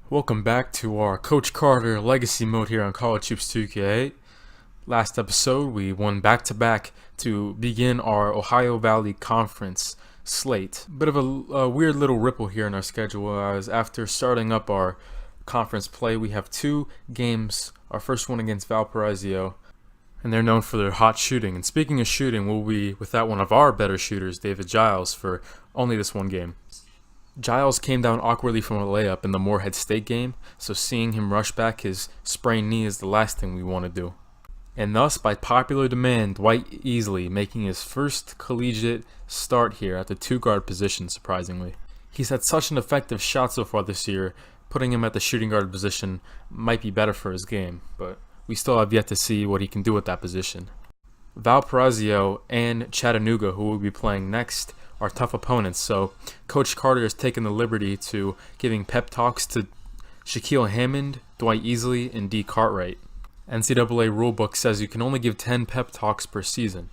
Welcome back to our Coach Carter Legacy Mode here on College Hoops 2K8. Last episode, we won back-to-back to begin our Ohio Valley Conference slate. Bit of a weird little ripple here in our schedule, as after starting up our conference play, we have two games. Our first one against Valpo, and they're known for their hot shooting. And speaking of shooting, we'll be without one of our better shooters, David Giles, for only this one game. Giles came down awkwardly from a layup in the Morehead State game, so seeing him rush back his sprained knee is the last thing we want to do. And thus, by popular demand, Dwight Easley making his first collegiate start here at the two-guard position, surprisingly. He's had such an effective shot so far this year, putting him at the shooting guard position might be better for his game, but we still have yet to see what he can do at that position. Valpo and Chattanooga, who will be playing next, are tough opponents, so Coach Carter has taken the liberty to giving pep talks to Shaquille Hammond, Dwight Easley, and D. Cartwright. NCAA rulebook says you can only give 10 pep talks per season.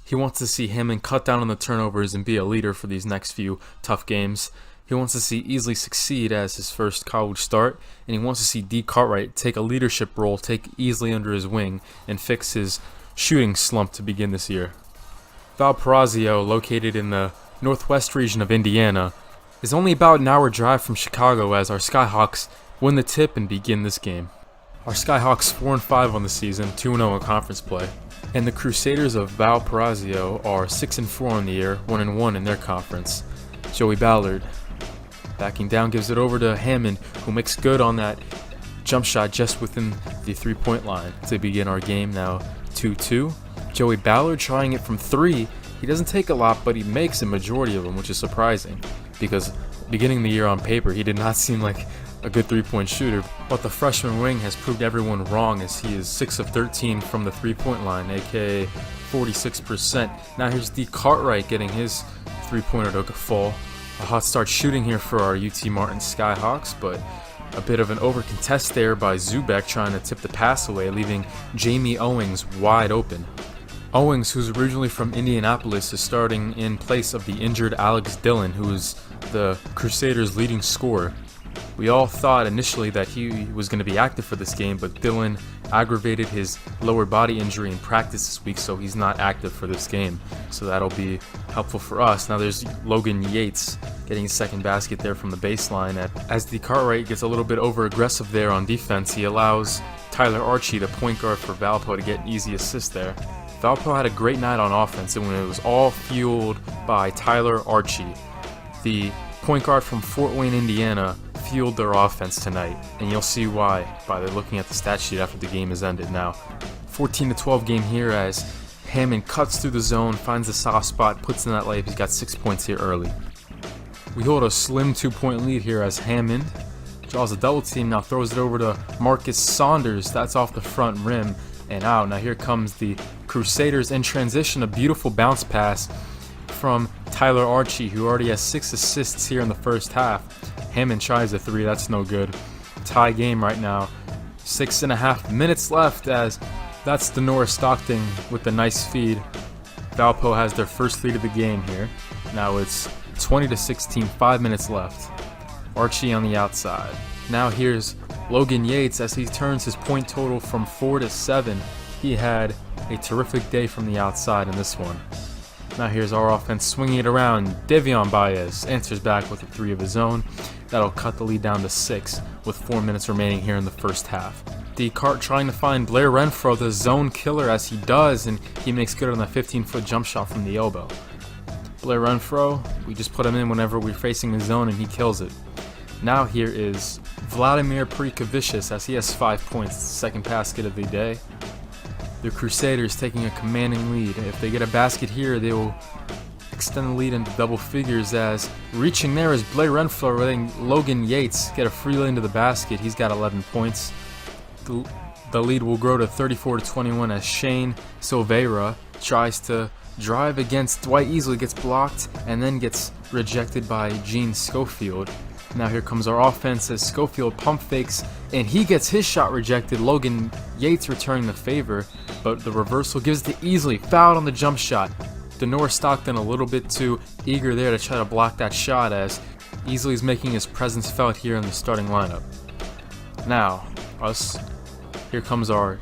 He wants to see Hammond cut down on the turnovers and be a leader for these next few tough games. He wants to see Easley succeed as his first college start, and he wants to see D. Cartwright take a leadership role, take Easley under his wing, and fix his shooting slump to begin this year. Valpo, located in the northwest region of Indiana, is only about an hour drive from Chicago as our Skyhawks win the tip and begin this game. Our Skyhawks 4-5 on the season, 2-0 in conference play, and the Crusaders of Valpo are 6-4 on the year, 1-1 in their conference. Joey Ballard backing down gives it over to Hammond, who makes good on that jump shot just within the three-point line to begin our game now 2-2. Joey Ballard trying it from three. He doesn't take a lot, but he makes a majority of them, which is surprising because beginning the year on paper, he did not seem like a good three-point shooter. But the freshman wing has proved everyone wrong as he is 6 of 13 from the three-point line, aka 46%. Now here's D. Cartwright getting his three-pointer to fall. A hot start shooting here for our UT Martin Skyhawks, but a bit of an over-contest there by Zubek trying to tip the pass away, leaving Jamie Owings wide open. Owings, who's originally from Indianapolis, is starting in place of the injured Alex Dillon, who is the Crusaders' leading scorer. We all thought initially that he was going to be active for this game, but Dillon aggravated his lower body injury in practice this week, so he's not active for this game. So that'll be helpful for us. Now there's Logan Yates getting his second basket there from the baseline. As the Cartwright gets a little bit over-aggressive there on defense, he allows Tyler Archie, the point guard for Valpo, to get an easy assist there. Valpo had a great night on offense, and it was all fueled by Tyler Archie. The point guard from Fort Wayne, Indiana, fueled their offense tonight, and you'll see why by looking at the stat sheet after the game has ended. Now, 14-12 game here as Hammond cuts through the zone, finds the soft spot, puts in that layup. He's got 6 points here early. We hold a slim 2-point lead here as Hammond draws a double team, now throws it over to Marcus Saunders. That's off the front rim and out. Now here comes the Crusaders in transition, a beautiful bounce pass from Tyler Archie, who already has 6 assists here in the first half. Hammond tries a three, that's no good. Tie game right now. 6.5 minutes left as that's Denora Stockton with the nice feed. Valpo has their first lead of the game here. Now it's 20-16, 5 minutes left. Archie on the outside. Now here's Logan Yates as he turns his point total from 4 to 7. He had a terrific day from the outside in this one. Now here's our offense swinging it around. Devion Baez answers back with a three of his own. That'll cut the lead down to 6 with 4 minutes remaining here in the first half. Descartes trying to find Blair Renfro, the zone killer, as he does, and he makes good on the 15-foot jump shot from the elbow. Blair Renfro, we just put him in whenever we're facing the zone, and he kills it. Now here is Vladimir Prikavicius as he has 5 points, second basket of the day. The Crusaders taking a commanding lead. If they get a basket here, they will extend the lead into double figures as reaching there is Blair Renfro, letting Logan Yates get a free lane to the basket. He's got 11 points. The lead will grow to 34-21 as Shane Silveira tries to drive against Dwight Easley, gets blocked, and then gets rejected by Gene Schofield. Now here comes our offense as Schofield pump fakes, and he gets his shot rejected. Logan Yates returning the favor, but the reversal gives to Easley. Fouled on the jump shot. Denora Stockton a little bit too eager there to try to block that shot as Easley's making his presence felt here in the starting lineup. Now, here comes our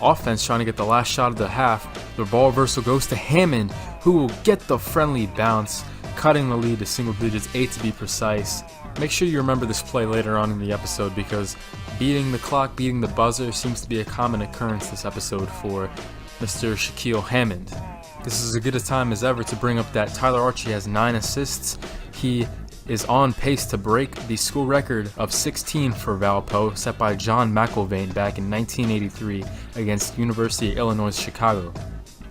offense trying to get the last shot of the half. The ball reversal goes to Hammond, who will get the friendly bounce, cutting the lead to single digits, 8 to be precise. Make sure you remember this play later on in the episode because beating the clock, beating the buzzer seems to be a common occurrence this episode for Mr. Shaquille Hammond. This is as good a time as ever to bring up that Tyler Archie has 9 assists. He is on pace to break the school record of 16 for Valpo, set by John McIlvain back in 1983 against University of Illinois Chicago.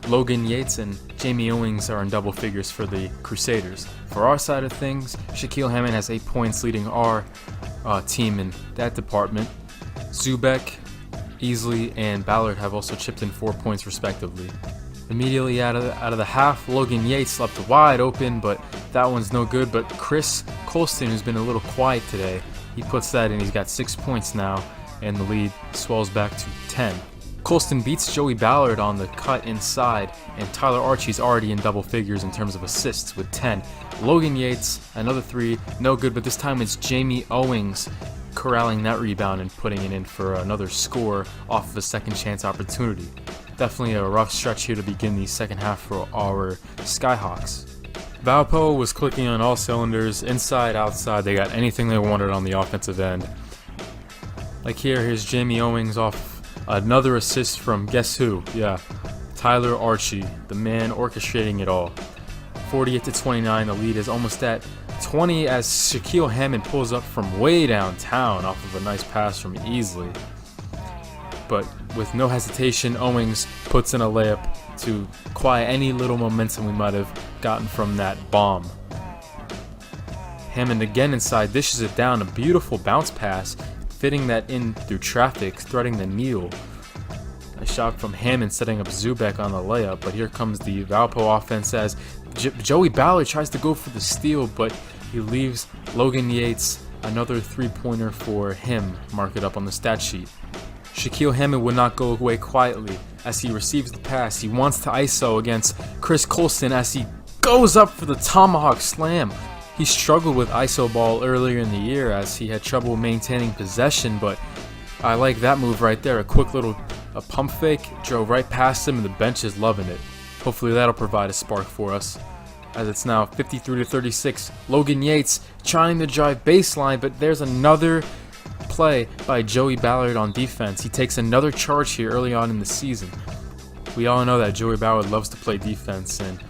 Logan Yates and Jamie Owings are in double figures for the Crusaders. For our side of things, Shaquille Hammond has 8 points, leading our team in that department. Zubek, Easley, and Ballard have also chipped in 4 points respectively. Immediately out of the half, Logan Yates left wide open, but that one's no good. But Chris Colston, who's been a little quiet today, he puts that in. He's got 6 points now, and the lead swells back to 10. Colston beats Joey Ballard on the cut inside, and Tyler Archie's already in double figures in terms of assists with 10. Logan Yates, another 3, no good, but this time it's Jamie Owings corralling that rebound and putting it in for another score off of a second chance opportunity. Definitely a rough stretch here to begin the second half for our Skyhawks. Valpo was clicking on all cylinders, inside, outside. They got anything they wanted on the offensive end. Like here's Jamie Owings off another assist from guess who? Yeah, Tyler Archie, the man orchestrating it all. 48-29, the lead is almost at 20 as Shaquille Hammond pulls up from way downtown off of a nice pass from Easley. But with no hesitation, Owings puts in a layup to quiet any little momentum we might have gotten from that bomb. Hammond again inside, dishes it down, a beautiful bounce pass, fitting that in through traffic, threading the needle. A shot from Hammond setting up Zubek on the layup, but here comes the Valpo offense as Joey Ballard tries to go for the steal, but he leaves Logan Yates another 3-pointer for him, mark it up on the stat sheet. Shaquille Hammond would not go away quietly as he receives the pass. He wants to ISO against Chris Colston as he goes up for the tomahawk slam. He struggled with ISO ball earlier in the year as he had trouble maintaining possession, but I like that move right there. A quick little pump fake, drove right past him, and the bench is loving it. Hopefully that'll provide a spark for us. As it's now 53-36, Logan Yates trying to drive baseline, but there's another play by Joey Ballard on defense. He takes another charge here early on in the season. We all know that Joey Ballard loves to play defense, and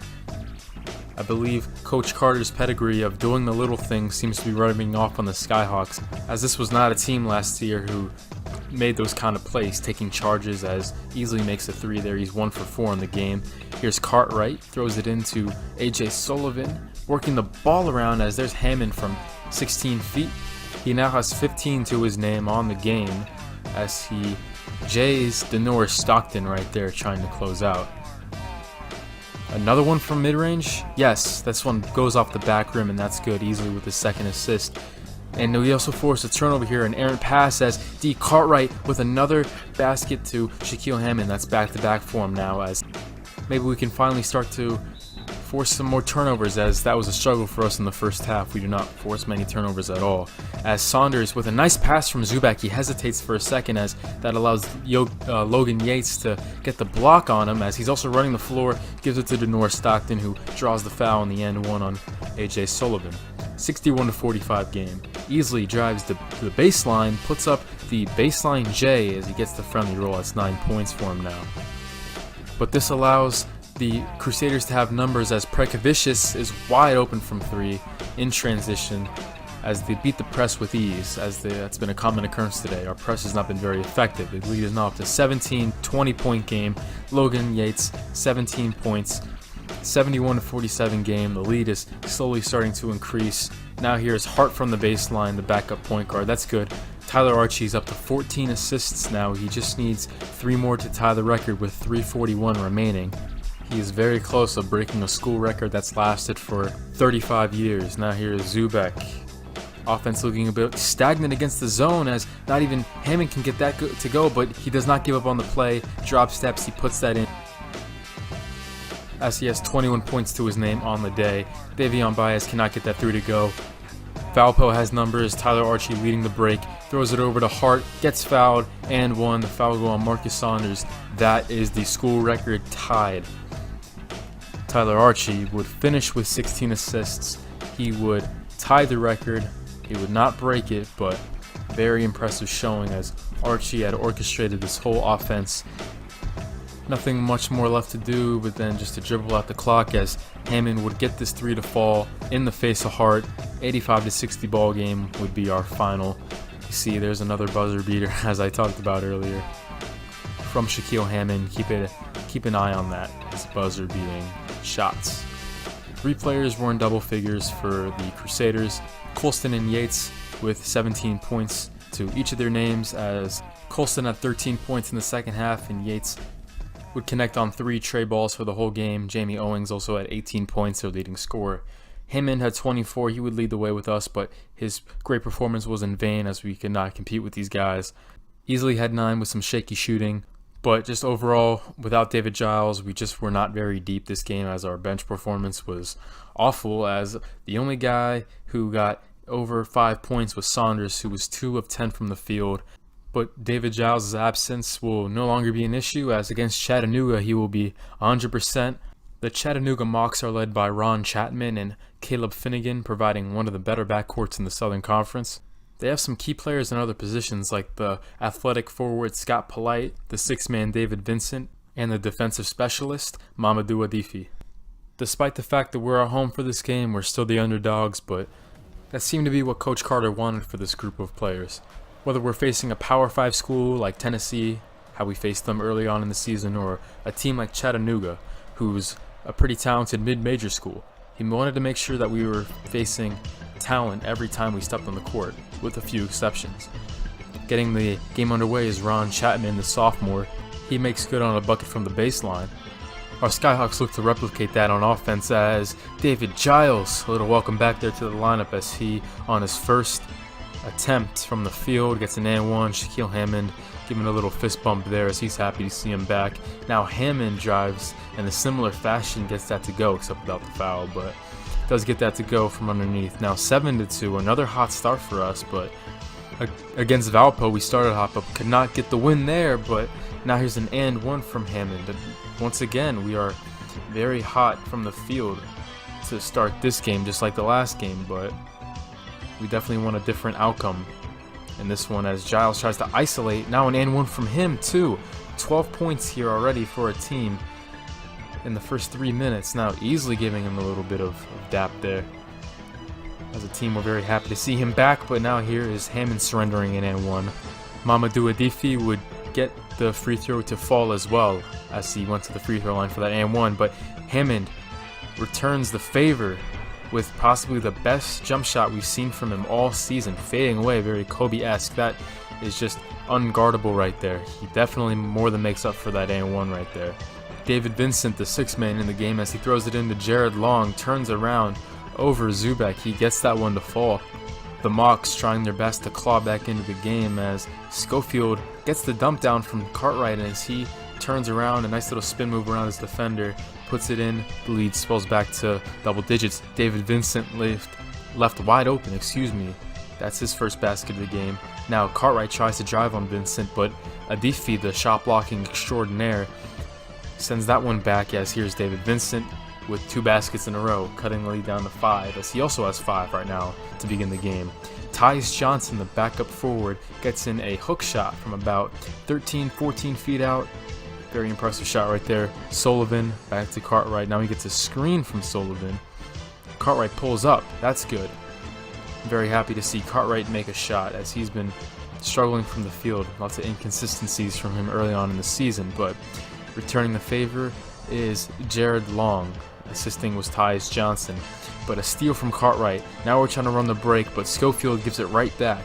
I believe Coach Carter's pedigree of doing the little things seems to be rubbing off on the Skyhawks, as this was not a team last year who made those kind of plays, taking charges as Easley makes a 3 there. He's 1 for 4 in the game. Here's Cartwright, throws it into AJ Sullivan, working the ball around as there's Hammond from 16 feet. He now has 15 to his name on the game as he jays Denora Stockton right there trying to close out. Another one from mid-range? Yes, this one goes off the back rim and that's good, easily with his second assist. And we also forced a turnover here, an errant pass as D. Cartwright with another basket to Shaquille Hammond. That's back-to-back for him now, as maybe we can finally start to force some more turnovers, as that was a struggle for us in the first half. We do not force many turnovers at all. As Saunders with a nice pass from Zubak, he hesitates for a second as that allows Logan Yates to get the block on him, as he's also running the floor, gives it to Denora Stockton, who draws the foul in the end one on AJ Sullivan. 61-45 game. Easley drives to the baseline, puts up the baseline J as he gets the friendly roll. That's 9 points for him now. But this allows the Crusaders to have numbers as Prekavicius is wide open from 3 in transition as they beat the press with ease, as that's been a common occurrence today. Our press has not been very effective. The lead is now up to 17, 20-point game. Logan Yates, 17 points. 71-47 game. The lead is slowly starting to increase. Now here's Hart from the baseline, the backup point guard. That's good. Tyler Archie's up to 14 assists now. He just needs 3 more to tie the record with 3:41 remaining. He is very close to breaking a school record that's lasted for 35 years. Now here's Zubek. Offense looking a bit stagnant against the zone as not even Hammond can get that to go, but he does not give up on the play. Drop steps, he puts that in. As he has 21 points to his name on the day. Davion Baez cannot get that 3 to go. Valpo has numbers. Tyler Archie leading the break, throws it over to Hart, gets fouled, and won. The foul goal on Marcus Saunders. That is the school record tied. Tyler Archie would finish with 16 assists. He would tie the record. He would not break it, but very impressive showing as Archie had orchestrated this whole offense. Nothing much more left to do but then just to dribble out the clock as Hammond would get this three to fall in the face of Hart. 85-60 ball game would be our final. You see there's another buzzer beater as I talked about earlier from Shaquille Hammond. Keep an eye on that, his buzzer beating shots. 3 players were in double figures for the Crusaders. Colston and Yates with 17 points to each of their names, as Colston had 13 points in the second half and Yates would connect on 3 tray balls for the whole game. Jamie Owings also had 18 points, their leading scorer. Hammond had 24. He would lead the way with us, but his great performance was in vain as we could not compete with these guys. Easily had 9 with some shaky shooting, but just overall, without David Giles, we just were not very deep this game as our bench performance was awful, as the only guy who got over 5 points was Saunders, who was 2 of 10 from the field. But David Giles' absence will no longer be an issue, as against Chattanooga he will be 100%. The Chattanooga Mocs are led by Ron Chapman and Caleb Finnegan, providing one of the better backcourts in the Southern Conference. They have some key players in other positions like the athletic forward Scott Polite, the 6-man David Vincent, and the defensive specialist Mamadou Adifi. Despite the fact that we're at home for this game, we're still the underdogs, but that seemed to be what Coach Carter wanted for this group of players. Whether we're facing a Power 5 school like Tennessee, how we faced them early on in the season, or a team like Chattanooga, who's a pretty talented mid-major school, he wanted to make sure that we were facing talent every time we stepped on the court, with a few exceptions. Getting the game underway is Ron Chapman, the sophomore. He makes good on a bucket from the baseline. Our Skyhawks look to replicate that on offense as David Giles, a little welcome back there to the lineup as he, on his first attempt from the field, gets an and one. Shaquille Hammond giving a little fist bump there as he's happy to see him back. Now Hammond drives in a similar fashion, gets that to go except without the foul, but does get that to go from underneath. Now 7-2, another hot start for us, but against Valpo we started hot but could not get the win there. But now here's an and one from Hammond. And once again we are very hot from the field to start this game, just like the last game, but we definitely want a different outcome in this one as Giles tries to isolate. Now an and one from him too. 12 points here already for a team in the first 3 minutes. Now easily giving him a little bit of dap there. As a team, we're very happy to see him back, but now here is Hammond surrendering an and one. Mamadou Adifi would get the free throw to fall as well as he went to the free throw line for that and one, but Hammond returns the favor with possibly the best jump shot we've seen from him all season, fading away, very Kobe-esque. That is just unguardable right there. He definitely more than makes up for that and one right there. David Vincent, the 6-man in the game, as he throws it into Jared Long, turns around over Zubek. He gets that one to fall. The Mocs trying their best to claw back into the game as Schofield gets the dump down from Cartwright, and as he turns around, a nice little spin move around his defender, puts it in. The lead swells back to double digits. David Vincent left wide open, That's his first basket of the game. Now Cartwright tries to drive on Vincent, but Adifi, the shot blocking extraordinaire, sends that one back as here's David Vincent with 2 baskets in a row, cutting the lead down to 5, as he also has 5 right now to begin the game. Tyus Johnson, the backup forward, gets in a hook shot from about 13-14 feet out. Very impressive shot right there. Sullivan back to Cartwright. Now he gets a screen from Sullivan. Cartwright pulls up. That's good. I'm very happy to see Cartwright make a shot as he's been struggling from the field. Lots of inconsistencies from him early on in the season, but returning the favor is Jared Long. Assisting was Tyus Johnson, but a steal from Cartwright. Now we're trying to run the break, but Schofield gives it right back.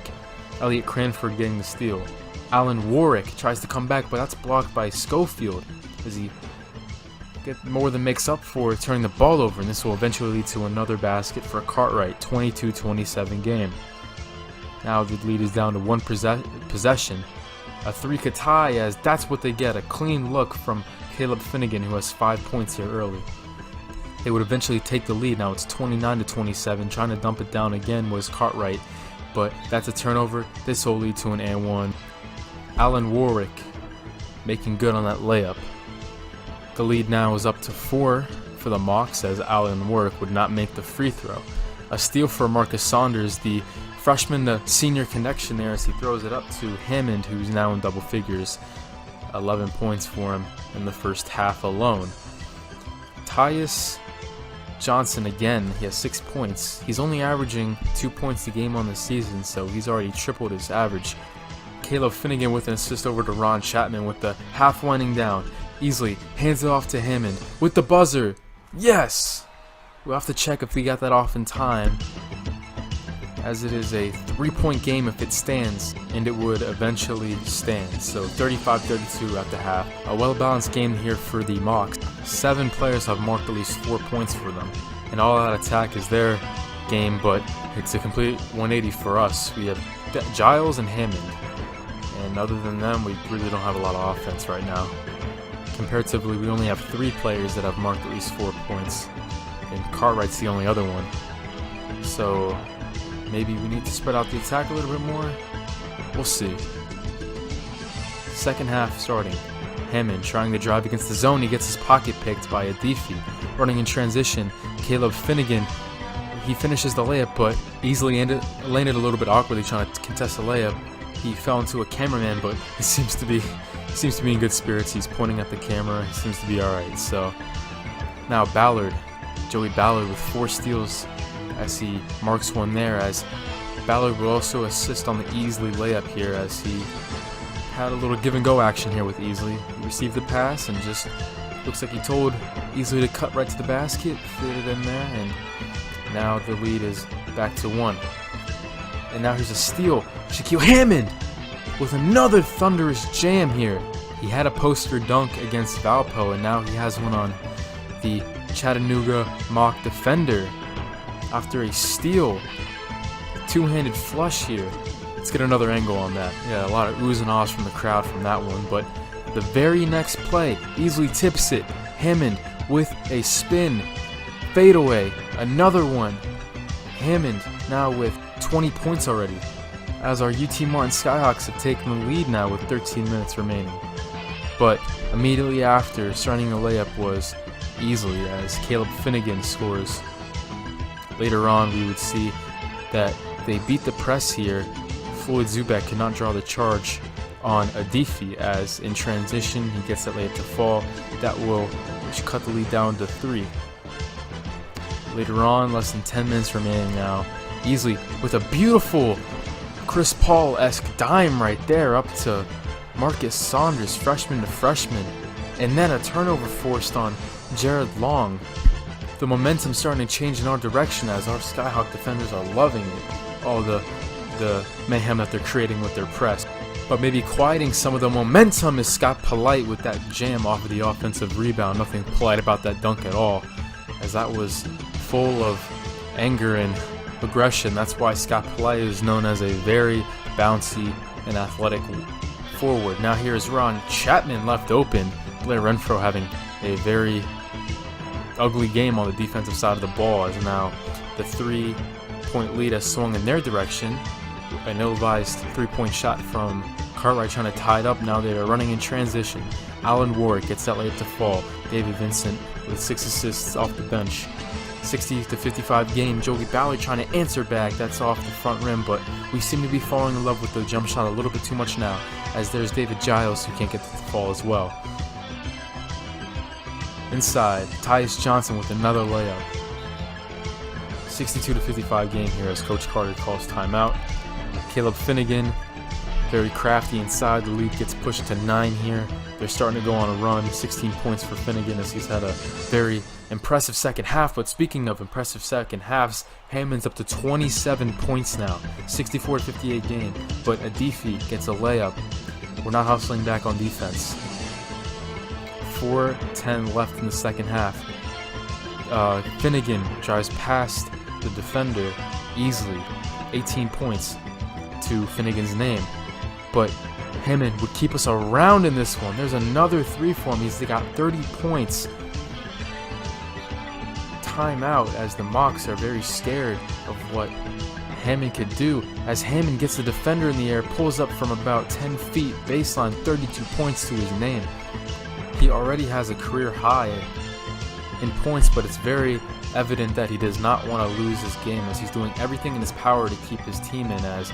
Elliot Cranford getting the steal. Alan Warwick tries to come back, but that's blocked by Schofield as he more than makes up for turning the ball over, and this will eventually lead to another basket for Cartwright. 22-27 game. Now the lead is down to 1 possession. A 3 could tie, as that's what they get, a clean look from Caleb Finnegan, who has 5 points here early. They would eventually take the lead. Now it's 29-27. Trying to dump it down again was Cartwright, but that's a turnover. This will lead to an and one. Alan Warwick making good on that layup. The lead now is up to 4 for the Mocs, as Alan Warwick would not make the free throw. A steal for Marcus Saunders, the freshman to senior connection there, as he throws it up to Hammond, who's now in double figures. 11 points for him in the first half alone. Tyus Johnson again, he has 6 points. He's only averaging 2 points a game on the season, so he's already tripled his average. Caleb Finnegan with an assist over to Ron Chapman with the half winding down. Easily hands it off to Hammond with the buzzer. Yes! We'll have to check if we got that off in time, as it is a 3-point game if it stands, and it would eventually stand. So 35-32 at the half. A well-balanced game here for the Mocs. 7 players have marked at least 4 points for them, and all out attack is their game, but it's a complete 180 for us. We have Giles and Hammond, and other than them, we really don't have a lot of offense right now. Comparatively, we only have 3 players that have marked at least 4 points, and Cartwright's the only other one. So maybe we need to spread out the attack a little bit more. We'll see. Second half starting. Hammond trying to drive against the zone. He gets his pocket picked by Adifi. Running in transition, Caleb Finnegan. He finishes the layup, but easily landed a little bit awkwardly trying to contest the layup. He fell into a cameraman, but he seems to be in good spirits. He's pointing at the camera. He seems to be all right. So now Ballard, Joey Ballard with 4 steals, as he marks one there, as Ballard will also assist on the Easley layup here, as he had a little give and go action here with Easley. He received the pass and just looks like he told Easley to cut right to the basket, fit it in there, and now the lead is back to 1. And now here's a steal. Shaquille Hammond with another thunderous jam here. He had a poster dunk against Valpo, and now he has one on the Chattanooga mock defender after a steal. Two-handed flush here. Let's get another angle on that. Yeah, a lot of oohs and ahs from the crowd from that one, but the very next play, easily tips it. Hammond with a spin. Fadeaway. Another one. Hammond now with 20 points already, as our UT Martin Skyhawks have taken the lead now with 13 minutes remaining. But immediately after, starting the layup was Easley, as Caleb Finnegan scores. Later on, we would see that they beat the press here. Floyd Zubek cannot draw the charge on Adifi, as in transition he gets that layup to fall. That will cut the lead down to 3. Later on, less than 10 minutes remaining now. Easley with a beautiful Chris Paul-esque dime right there up to Marcus Saunders, freshman to freshman. And then a turnover forced on Jared Long. The momentum starting to change in our direction, as our Skyhawk defenders are loving it. All the mayhem that they're creating with their press. But maybe quieting some of the momentum is Scott Polite with that jam off of the offensive rebound. Nothing polite about that dunk at all, as that was full of anger and aggression. That's why Scott Polite is known as a very bouncy and athletic forward. Now here's Ron Chapman left open. Blair Renfro having a very ugly game on the defensive side of the ball, as now the 3-point lead has swung in their direction. An ill-advised 3-point shot from Cartwright trying to tie it up. Now they are running in transition. Alan Warwick gets that layup to fall. David Vincent with 6 assists off the bench. 60-55 game. Joey Ballard trying to answer back. That's off the front rim, but we seem to be falling in love with the jump shot a little bit too much now, as there's David Giles who can't get to the fall as well. Inside, Tyus Johnson with another layup. 62-55 game here, as Coach Carter calls timeout. Caleb Finnegan, very crafty inside. The lead gets pushed to 9 here. They're starting to go on a run. 16 points for Finnegan, as he's had a very impressive second half. But speaking of impressive second halves, Hammond's up to 27 points now. 64-58 game. But Adifi gets a layup. We're not hustling back on defense. 4:10 left in the second half. Finnegan drives past the defender easily. 18 points to Finnegan's name. But Hammond would keep us around in this one. There's another 3 for him. He's got 30 points. timeout as the Mocs are very scared of what Hammond could do, as Hammond gets the defender in the air, pulls up from about 10 feet, baseline, 32 points to his name. He already has a career high in points, but it's very evident that he does not want to lose this game, as he's doing everything in his power to keep his team in, as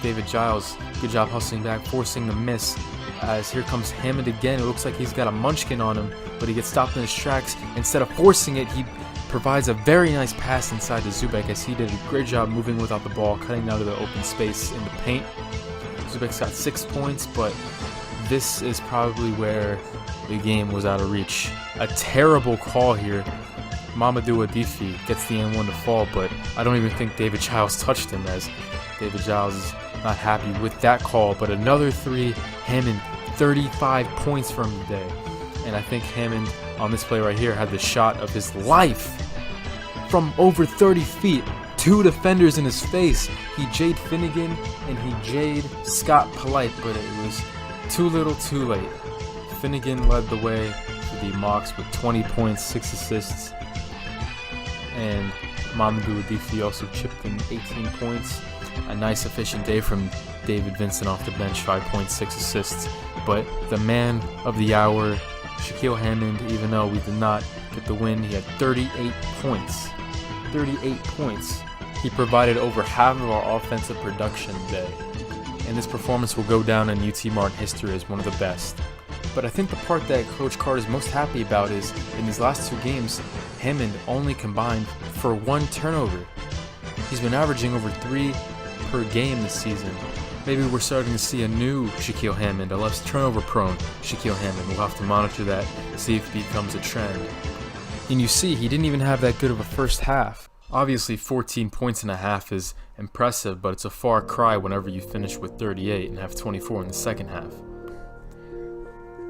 David Giles, good job hustling back, forcing the miss, as here comes Hammond again. It looks like he's got a munchkin on him, but he gets stopped in his tracks. Instead of forcing it, he provides a very nice pass inside to Zubek, as he did a great job moving without the ball, cutting out of the open space in the paint. Zubek's got 6 points, but this is probably where the game was out of reach. A terrible call here. Mamadou Adifi gets the N1 to fall, but I don't even think David Giles touched him, as David Giles is not happy with that call. But another 3, Hammond, 35 points from the day. And I think Hammond on this play right here had the shot of his life from over 30 feet. 2 defenders in his face. He Jade Finnegan and he Jade Scott Polite, but it was too little too late. Finnegan led the way for the Mocs with 20 points, 6 assists, and Mamadou Adifi also chipped in 18 points. A nice efficient day from David Vincent off the bench, 5 points, 6 assists. But the man of the hour, Shaquille Hammond, even though we did not get the win, he had 38 points. 38 points. He provided over half of our offensive production today, and this performance will go down in UT Martin history as one of the best. But I think the part that Coach Carter is most happy about is, in these last 2 games, Hammond only combined for 1 turnover. He's been averaging over 3 per game this season. Maybe we're starting to see a new Shaquille Hammond, a less turnover-prone Shaquille Hammond. We'll have to monitor that, see if it becomes a trend. And you see, he didn't even have that good of a first half. Obviously, 14 points and a half is impressive, but it's a far cry whenever you finish with 38 and have 24 in the second half.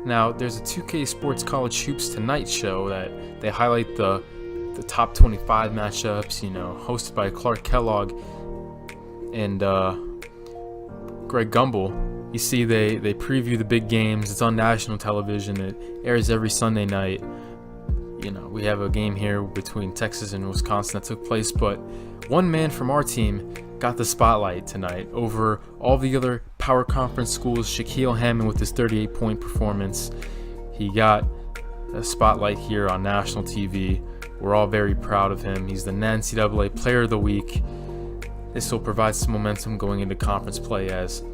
Now, there's a 2K Sports College Hoops Tonight show that they highlight the top 25 matchups, hosted by Clark Kellogg and Greg Gumbel. You see, they preview the big games. It's on national television. It airs every Sunday night. We have a game here between Texas and Wisconsin that took place, but one man from our team got the spotlight tonight over all the other power conference schools. Shaquille Hammond with his 38-point performance. He got a spotlight here on national TV. We're all very proud of him. He's the NCAA Player of the Week. This will provide some momentum going into conference play, as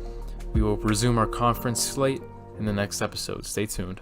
we will resume our conference slate in the next episode. Stay tuned.